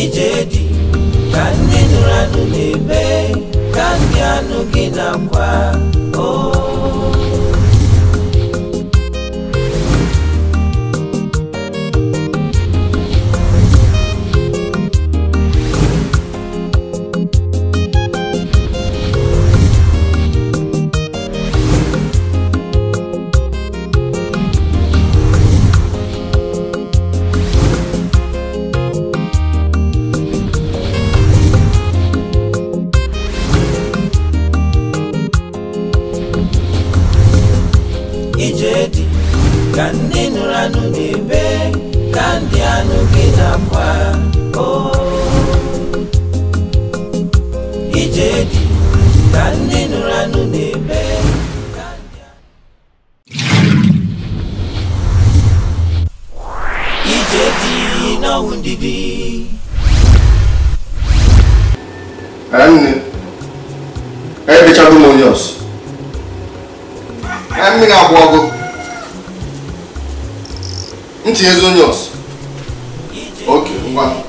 Ijedi kandi nuranu nebe kandi anugina kwa Ijedi kandi nuranu nebe kandi anugina kwa Ijedi kandi nuranu nebe Ijedi na undidi Ebe chadu monios I'm in a wago. Into his own yours. Okay, one.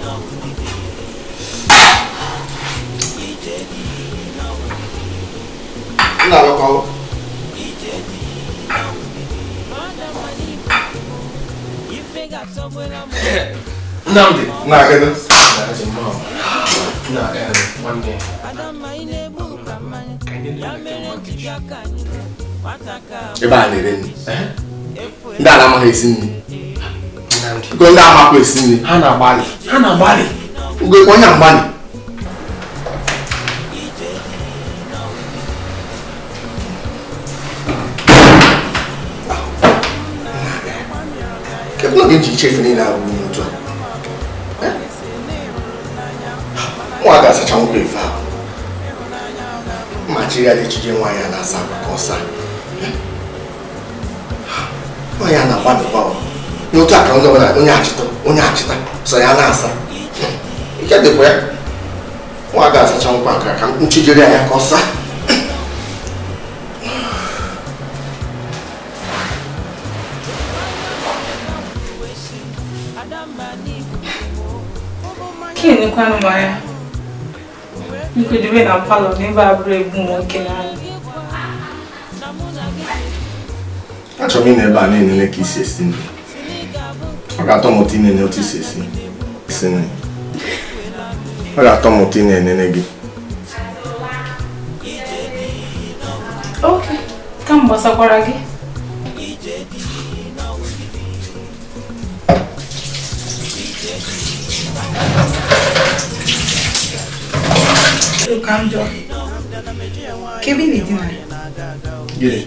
Now, one day. Ebani then. Ndala ma hesini. Ko nda ma ko hesini. Hana bali. Ugo ko nya bali. Ke no genji chef ni na wu moto. Mo aga sa chanwo pe fa. Material chije nwanya na asa kosa. Nwanya na kwado kwa. No ta ka ndo na onye achita. So ya na asa. Ike de kwa. Nwa ga asa chanwo kwa ka nchijere ya kosa. Kini kwa mbaya. You could do it and follow me, but I'm brave. Acho mi neba ni nile kisi esini. Agato motine ne otisi esini. Agato motine nenegi. Okay. Come bossa koragi. Kanjo. Kevin is dinner. Yeah.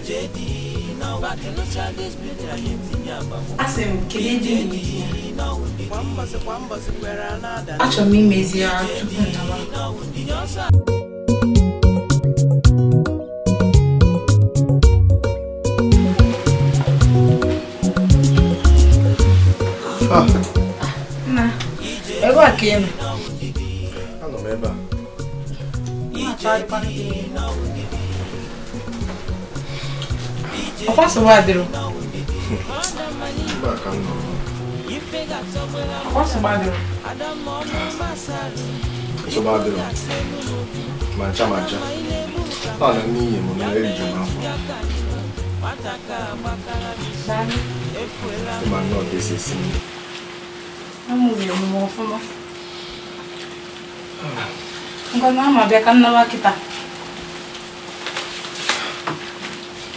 Asem Kevin is Acho mi mezia tupu nawa. Na. Ewa kenu. Ano meba. Apa sebadro? Apa sebadro? Sebadro. Mancha. Ana ni mo na eri juma fo. Dani. Ma no desisi. Amu yo mo fo. Ngoma mabia kana wa kita.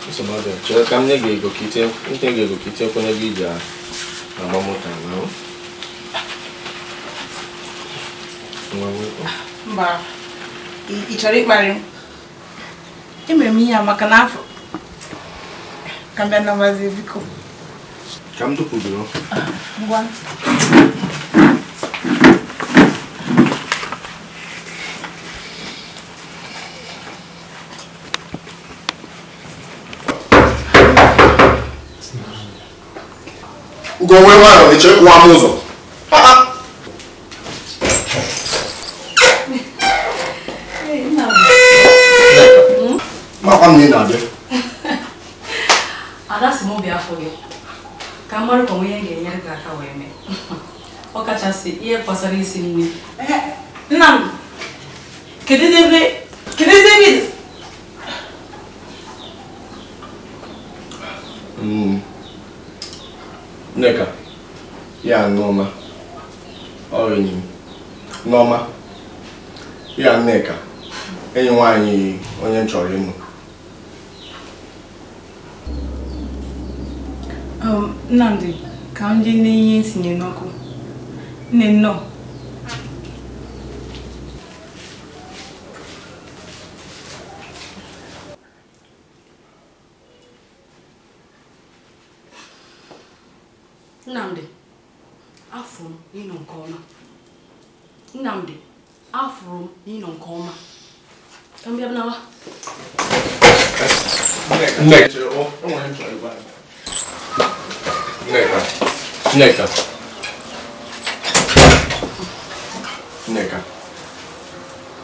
Somada, chere kam nyege go kite, ntenge go kite ko na bija na mamota na. Mba. Ichori mari. Imemi ya makanafu. Kambia na vazi viko. Kam tu pudro. Ngwan. Go where one, they check one muzo. That's more be for you. ka mmadụ ka onwe ya ga-enyere gị aka wee mee ọ kachasị ihe gbasara isi nri. Nna m, kedu ebe Nneka, ya Nneoma, ọ enyi m. Nneoma, ya Nneka, enyi nwaanyị onye m chọrọ ịnụ. Nnamdi, ka m jee n'ihe nsinye n'ọkụ. Nne nnọọ. Nnamdi, afụrụ m ịnọ nke ọma. Nnamdi, afụrụ m ịnọ nke ọma. Ka m bịa n'awa. Nneka,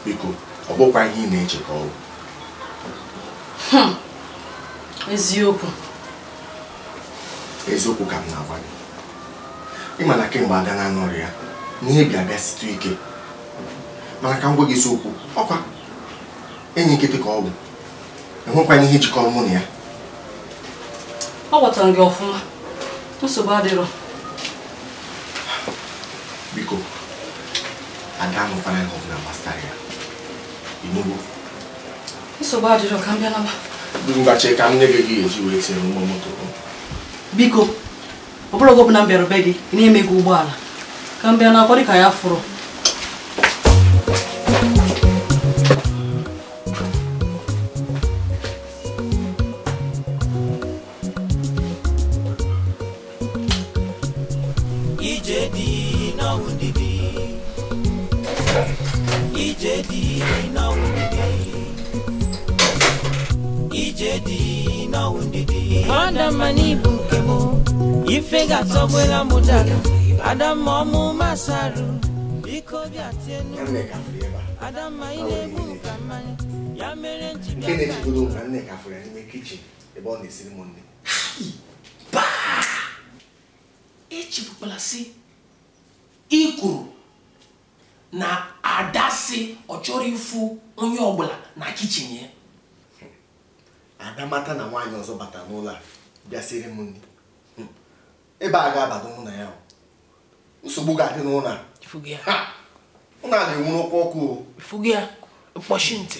biko, ọ bụkwa ihe ị na-eche ka ọ bụ. Eziokwu. Eziokwu ka m na-agwa gị. Ịma na kemgbe Ada na-anọrị ya, n'ihe bịa site ike. Mana ka m gwa gị eziokwu, ọkwa enyi nkịtị ka ọ bụ. Enwekwana ihe jikọrọ mụ na ya. Ọ gwatara gị ọfụma. Nsogbu adịrọ. Biko, Ada amụkwara ihe ọbụla gbasara ya. Inugo. Nsogbu adịrọ ka m bịa n'aba. Mgbachi ka m nye gị eji wee tinye ụgbọ moto. Biko, ọ bụrụ ọbụla m bịara be gị, ị na-eme gị ụgbọala. Ka m bịa n'akwa dị ka ya fụrụ. Adam momu masaru biko bia tienu Adam maile bu kamanya ya mere nji bia Kene chikudo na Nneka afụrụ ya n'ime kitchen ebe ọ na-esiri m nri. Ba! Echibukwala si ikwuru na Ada si ọ chọrọ ifu onye ọbụla na kitchen ya. Ada mata na nwaanyị ọzọ bata n'ụlọ a bịa siri m nri. Ebe a ga-abado mụ na ya. Nsogbu ga-adị n'ụlọ a. Ifugi ya. Ụlọ a na-enwu n'ụkwụ ọkụ. Ifugi ya. Kpọchi ntị.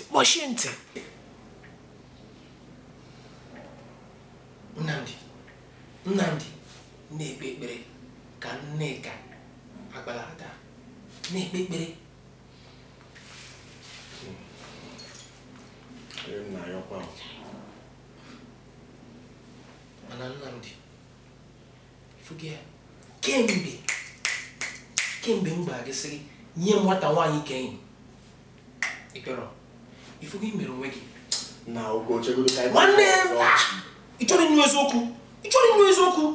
Nnamdi na-ekpe ekpere ka Nneka agbala Ada. Na-ekpe ekpere. Mana Nnamdi, ifugi ya. Kemgbe m gbara gị sị nye nwata nwaanyị kenyi ịkpọrọ ifugi mere onwe gị na ogo chegodo ka nwanne ị chọrọ ịnụ eziokwu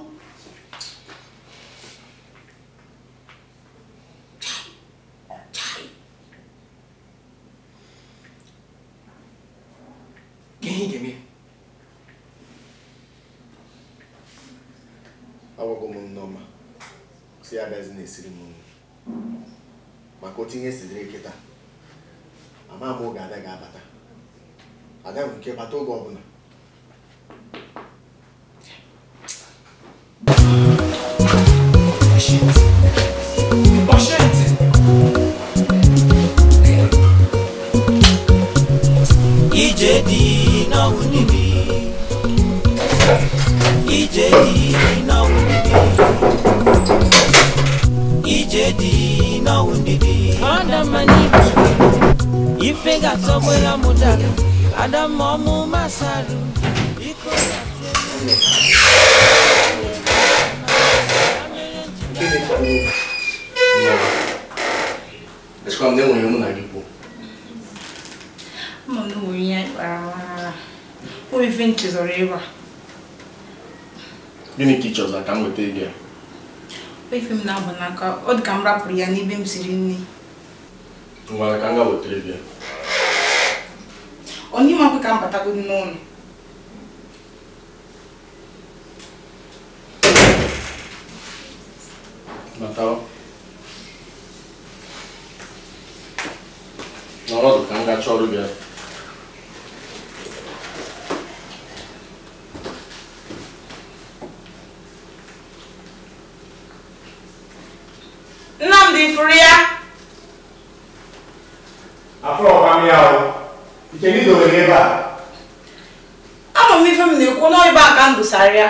Gịnị ga-eme? Agwago m Nneoma si ya gazi na-esiri m nri maka otu ihe sidere kịta ama m oge Ada ga-abata. Ada nwere ike bata oge ọbụla. Ijedi na undibi Ijedi na undibi Ijedi na undibi Adam mani Ifega sobwela mudaga Adam momu masaru Iko Eskwa mne mwenye muna gipo. Mama no ya o me finches oreva. Gịnị ka ị chọzọ ka m weta ego ya? O ife m na-abụ n'aka ọ dị ka m rapụrụ ya n'ebe m siri nri. Ngwa ka m ga wetara ego ya. Onye ma ka m batago n'ụlọ. Natal. Nọrọ ka m gacha ọrụ bịa. Nnamdi furu ya. Afọ ọkwa m ya o. Ike gị dowere ebe a. Ama m ife m na-ekwu n'ebe a ka m dosara ya.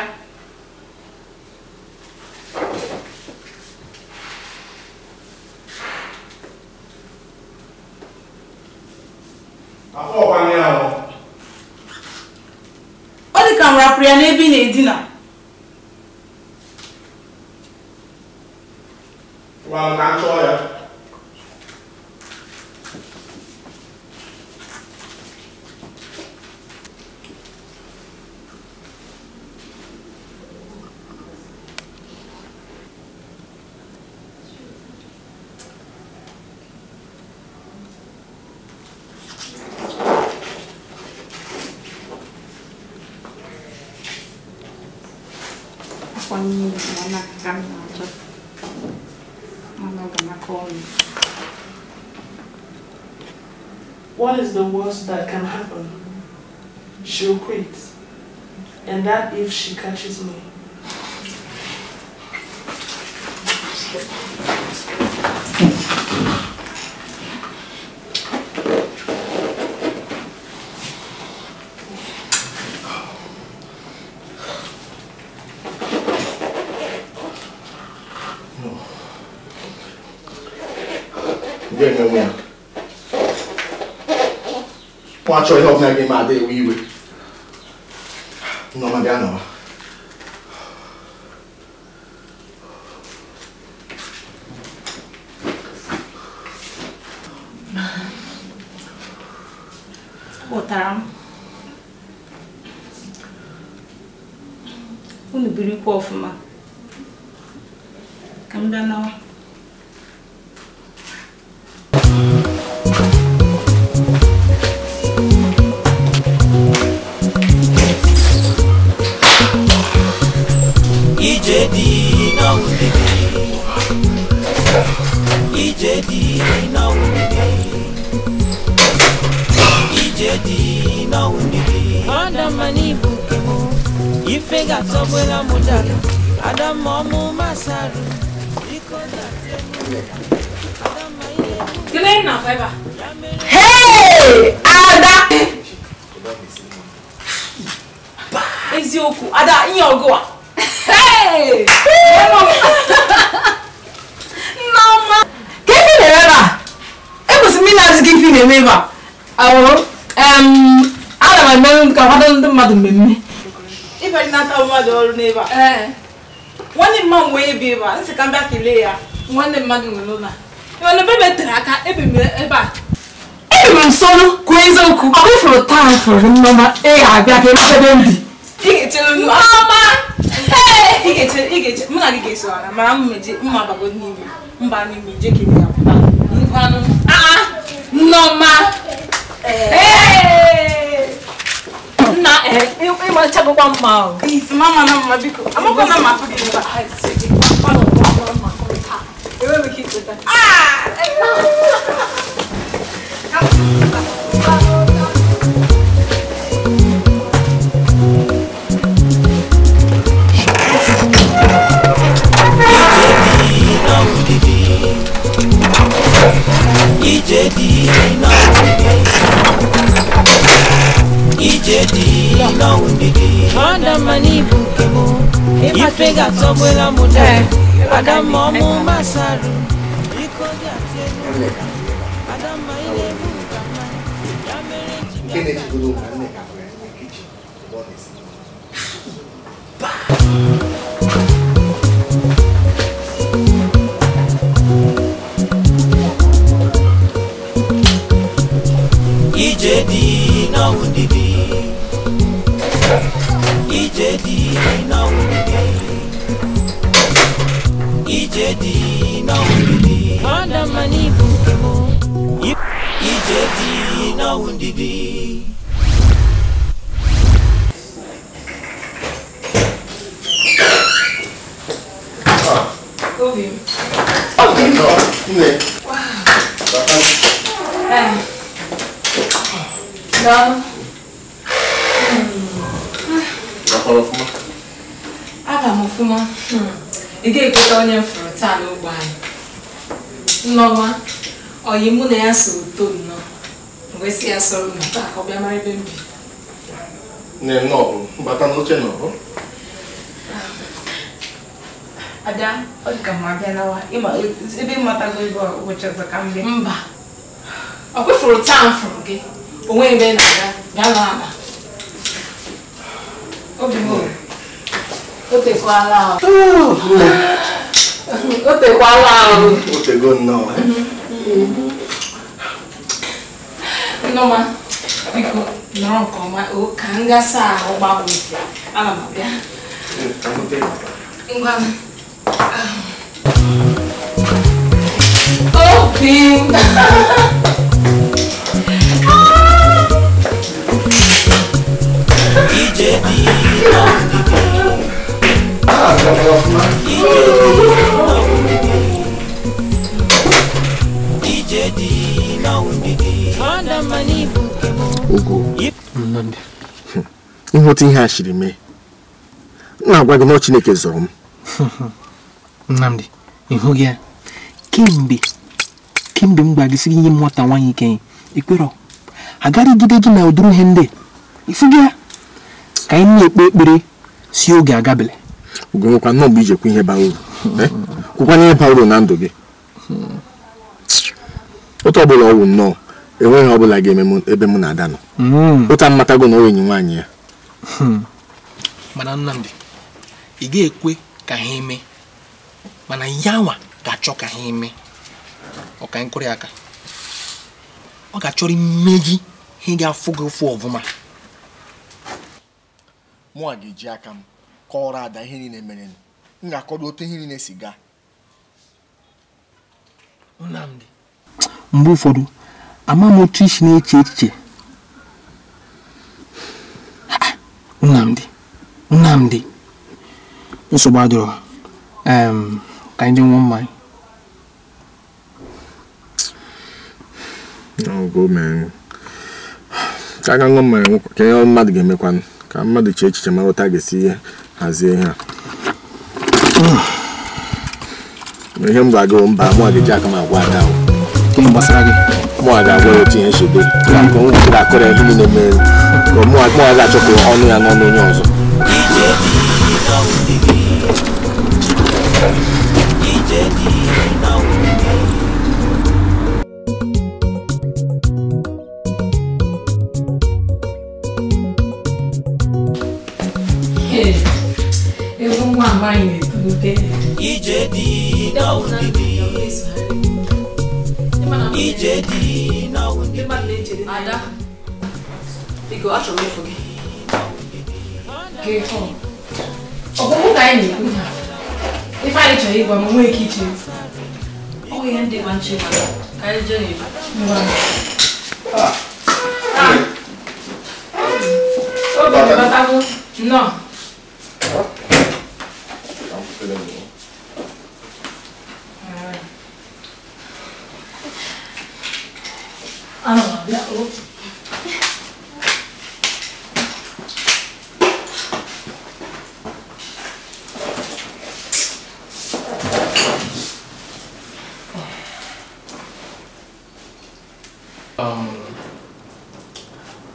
Afọ ọkwa m ya o. Ọ dị ka m rapụrụ ya n'ebe ị na-edina. Gwa m ka m chọọ ya. What is the worst that can happen? She'll quit. And that if she catches me. Watch your help now, get my day we with. No, my God, no. Otaram. Unu biri kwa ofuma. Kambia now. Ijedi na undibi. Ijedi na undibi. Ijedi na undibi. Adamani bukemo. Ifega tobwela mudala. Adamomu masaru. Gile na fiber. Hey! Ada! Ezioku, Ada, in your go. Hey! Mama! Give me the river. It was me not giving the river. Oh, I don't know the mother me. If I not our mother or neighbor. One mom way be able to come back later. One the mother will know. You want to be better, every minute. Every son, crazy, away from time for him, Mama. I got him. Mama! Hey! You get it. Muna get so. Mama, Mama, go need me. Mbani me, Jackie. No, ma. Hey! Na, you must have 1 mile. It's Mama, Mama, because I'm not going to my food. You will keep it. Ijedi na undidi. Adamani bukemo. Ifega tobwela mudala. Adamomu masaru. Ikogi atenu. Adama ile bukama. Yamerenji. Kene chikudu kane kafwe kitchen. What is it? Ijedi na undibi. Ijedi na undibi. Ijedi na undibi. Adamani bukemo. Ijedi na undibi. Obi. Nne. Daalụ. Gakwara ọfụma. Aga m ọfụma. Ị ga-ekweta onye m fụrụ taa n'ogbe anyị. Nneọma, ọyị mụ na ya so uto nnọọ. Mgbe si ya sọrọ na taa ka ọ bịa mara ebe m bi. Nne nnọọ bata n'oche nọ. Ada, ọ dị ka m abịa nawa. Ebe mmatago ebe ụbọchị ọzọ ka m bịa. Mba. Ọ kwefuru taa m fụrụ gị. O nweghị ebe na-aga. Bịa n'ala. Obi m o tekwala ahụ. O tekwala ahụ. O tego nnọọ. Nneọma, biko nọrọ nke ọma ka m gasa ahụ gbanwe. Ana m abịa. Ngwa m. Obi m. Ihe otu ihe a shiri mee na-agwa gị na Chineke zọrọ m. Nnamdi, ị hụghị ya kemgbe m gbagisịrị ihe nwata nwaanyị ike ekpere agarịgide gị na ụdịrị ihe ndị ifugi ya ka anyị na-ekpe ekpere si oge agabele Ugo nwekwa nnọọ mgbe ijekwa ihe bara uru kwụkwanye ihe bara uru na ndụ gị. Otu ọbụla ọwụ nnọọ enweghị ọbụla ga-eme ebe mụ na Ada nọ. Otu amatago na onye nwaanyị ya. Mana Nnamdi, ị ga-ekwe ka ha eme mana ya nwa ga-achọ ka ha eme ọka nkụrị aka ọ ga-achọrọ imeji ihe ga-afụ gị ụfụ ọvụma. Mụ a ga-eji aka m kọọrọ Ada ihe niile mere m ga-akọdo otu ihe niile si gaa. Nnamdi, mgbe ụfọdụ ama m otu isi na-eche echiche. Nnamdi nsogbu adịrọ ka anyị nwe mmanya. Ogo mee ka aga ṅụọ mmanya ka ihe mmadụ ga-emekwanụ ka mmadụ chee echiche mara ụta ga-esi hazie ihe a. Ihe m ga-aga mba mụ a ga-eji aka m agwa Ada ahụ Gịnị gbasara gị? mụ a ga-agwa ya otu ihe nsogbu ka m ga-akọrọ ihe niile mere ka mụ a ga-achọpụ ọnụ ya n'ọnụ onye ọzọ. Ego nwa amaghị na-etolite. Ada, biko achọrọ m ịfụ gị. Ọ bụ mụ ka anyị na-ekwu ha. Ife anyị chọrọ ịgwa m nwee ike iche. Ọ bụ ihe ndị gwa nche maka ka anyị jee n'ebe. Obi batago nnọọ. Ana m abịa.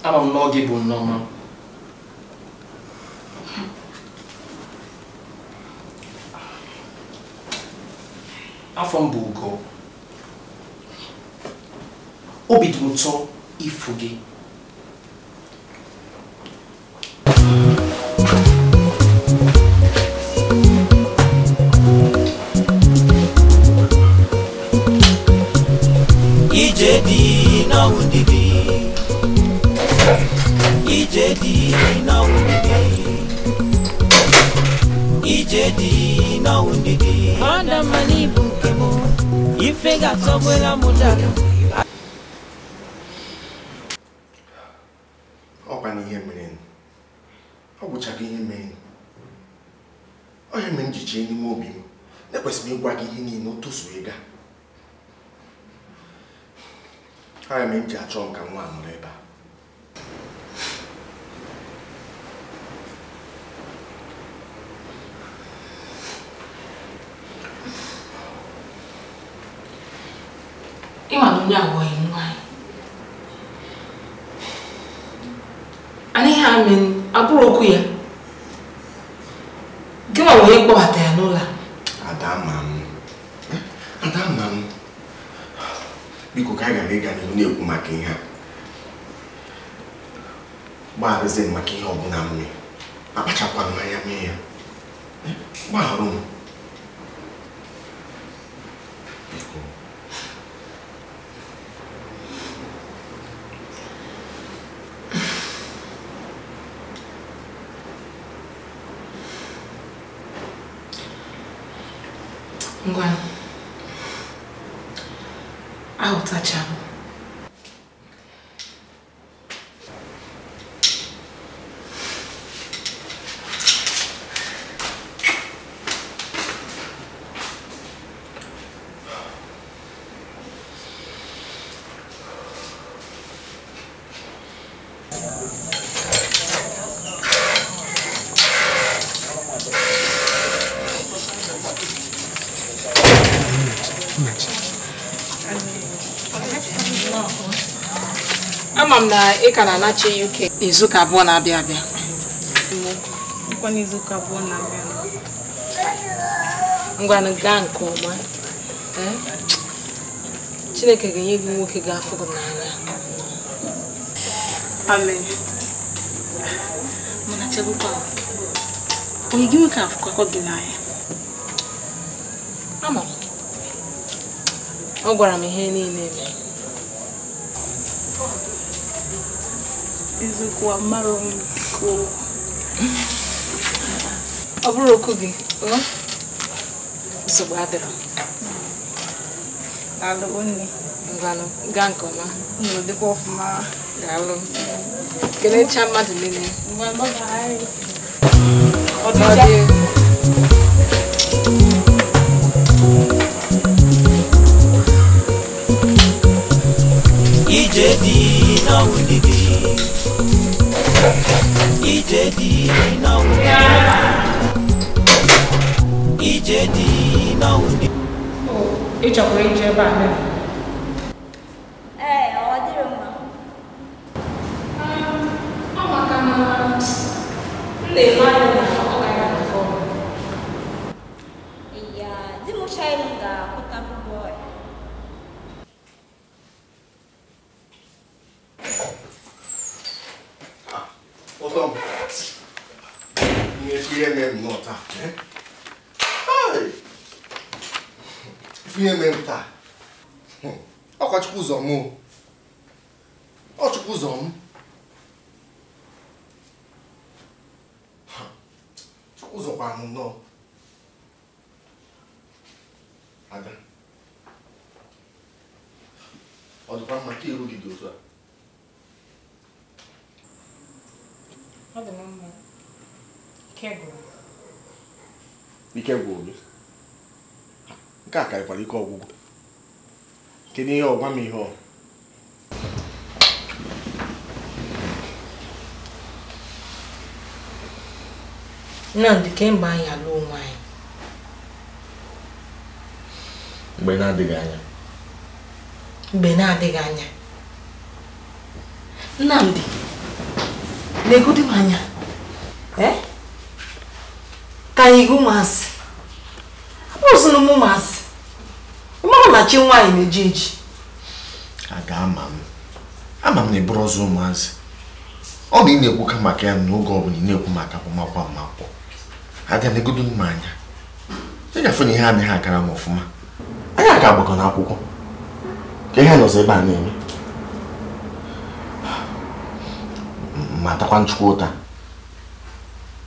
Ama m n'oge bụ Nneọma. Afọ m bụ Ugo. Obi dị m ụtọ ịfụ gị. Ọkwa na ihe mere ọ bụchaghị ihe mere ọ ya mere m ji chee n'ime obi m ekwesịrị m ịgwa gị ihe niile otu so ịga. Ara m ji achọ m ka nwa nọrọ ebe a. Ịma na onye agwaghị m nwaanyị. Anaghị amị abụrụ okwu ya. Gị nwa wee kpọbata ya n'ụlọ. Adamma m. Biko ka anyị gara ịga n'ihu na-ekwu maka ihe a. Gbagharịzi m maka ihe ọbụla m mee. Akpachapụkwana m anya mee ya. Gbagharụ m. Biko. Ngwa. Aghọtacha m. Ama m na ị ka na-anachi UK izuụka abụọ na-abịa abịa. Kwa n'izuụka abụọ na-abịa. Ngwanụ gaa nke ọma. Chineke ga-enye gị nwoke ga-afụ gị n'anya. Amen. Mana chebukwa. Onye gị nwoke afụkwakọ gị n'anya. Ama m. Ọ gwara m ihe niile mere. Eziokwu amara m ko. Ọ bụrụ okwu gị, nsogbu adịrọ. Daalụ nne. Ngwanụ gaa nke ọma. Unu dịkwa ọfụma. Daalụ. Kelecha mmadụ niile. Ngwanụ bye. Ọ dị. Ijedi na udibi. Ijedi na udibi. Ijedi na udibi. Ị chọkwara ije ebe a mere? Ọ dịrị mma. Ọ maka na nne mmadụ na ọ gara n'afọ. Ya, di m chọrọ m ga-akwụta akwụkwọ ya. Otom. Ihe mere m taa. Ihe mere m taa. Ọkwa Chukwu ụzọ m. Ọ Chukwu ụzọ m. Chukwu ụzọ kwa m nọ. Ada. Ọ dịkwa mma ka iru gị dị otu a. Ọ dị mma. Ike gwụrụ. Ike gwụrụ gị. Nke a karịkwara ike ọgwụgwụ. Kedu ihe ọgwa m ihe ọ? Nnamdị kemgbe anyị alụ onwe anyị. Mgbe na-adịghị anya. Mgbe na-adịghị anya. Nnamdị, na-egodi m anya. Ka anyị gụ masị. Abụrụsị m masị. Mmadụ na chi nwaanyị na-eji eji. Aga ama m na ịbụrụ ọzọ ụmụazị. Ọ na ị na-ekwu ka maka ya n'oge ọ bụla ị na-ekwu maka akwụmakwụ amakwụ. Ada na-egodo m anya. Ị ga-afụ na ihe anaghị agara m ọfụma. Anyị aka agbakọ n'akwụkwọ. Ka ihe nọzọ ebe a na-eme. Ma takwa nchukwu ụta.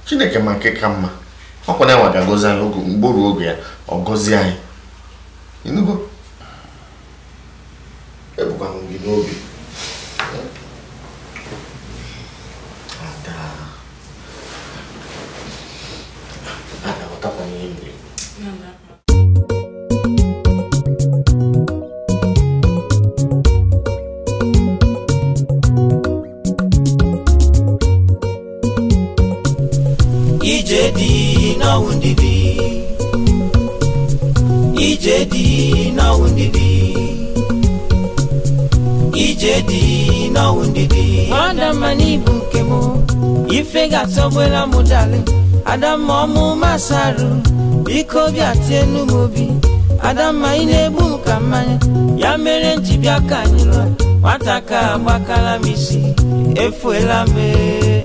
Chineke ma nke ka mma. Ọkwa na enwe ga-agọzi anyị oge mgbe ruo oge ya, ọ gọzie anyị. Ịnụgo? Ebukwa m gị n'obi. Ada, ọtakwa ihe mere. Ijedi na undidi Ijedi na undidi Adam manibu kemo Ife gatobwela mudale Adam momu masaru Biko biatenu mobi Adam mainebu kamanya Ya mere njibia kanyilwa Wataka bakala misi Efuela me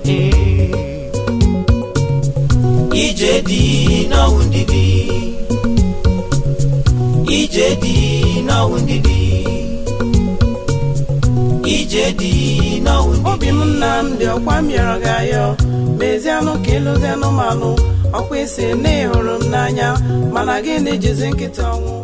Ijedi na undidi Ijedi na undidi Ijedi na undidi Obi Nnamdi ọkwa mịọrọ ga yo mezianụ ka ịlụzianụ manụ ọkwa isi na ịhụrụ m n'anya mana gị na-ejizi nkịta ọnwụ